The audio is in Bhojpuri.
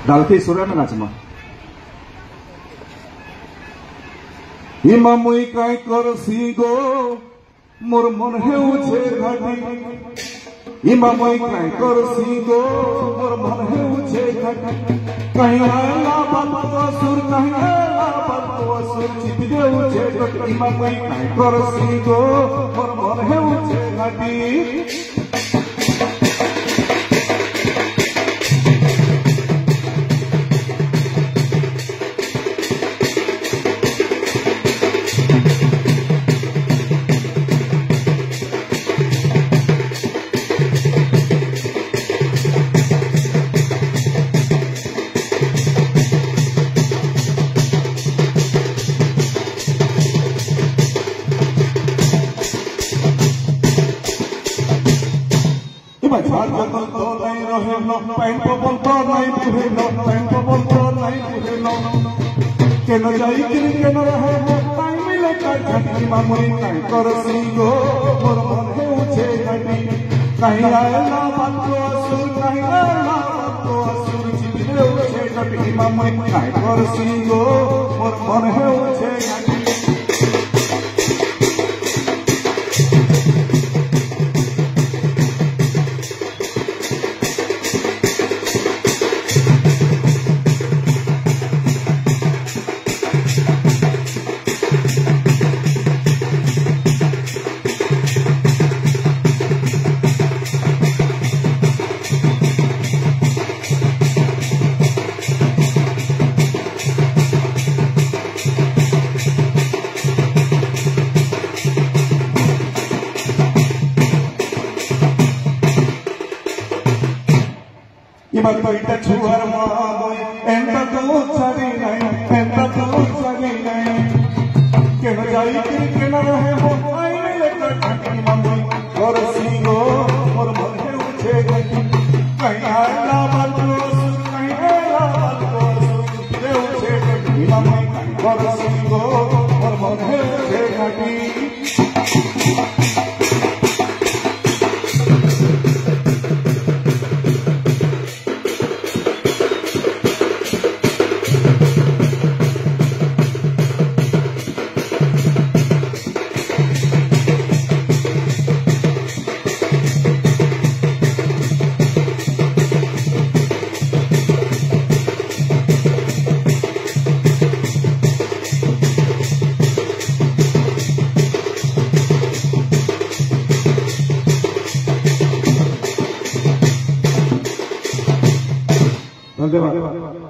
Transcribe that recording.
डालते सुरा में नाचमा इमा मुई काय करसी गो मोर मन हेउछे घाटी इमा मुई काय करसी गो मोर मन हेउछे घाटी कहीं आला बात असुर कहीं आला बात असुर चित देउछे घाटी इमा मुई काय करसी गो मोर मन हेउछे घाटी जगल तो नहीं रहे लो पैन पवन तो नहीं बुझे लो पैन पवन तो नहीं बुझे लो के न जाई के न रहे टाइम मिले घाटी मामुई काय करसी गो मोर मन हेउछे घाटी कहीं आला बात असुर कहीं आला बात असुर चित देउछे घाटी मामुई काय करसी गो मोर मन हेउछे घाटी इमल तो इटा छुआर मामोय एंटा तो छाड़ी नहीं एंटा तो छाड़ी नहीं के न जाई के न रहे हो आई मिले घाटी मामोय करसी गो मोर मन हेउछे घाटी कहीं आला बात असुर कहीं आला बात असुर देउछे घाटी मामोय करसी गो मोर मन हेउछे घाटी धन्यवाद।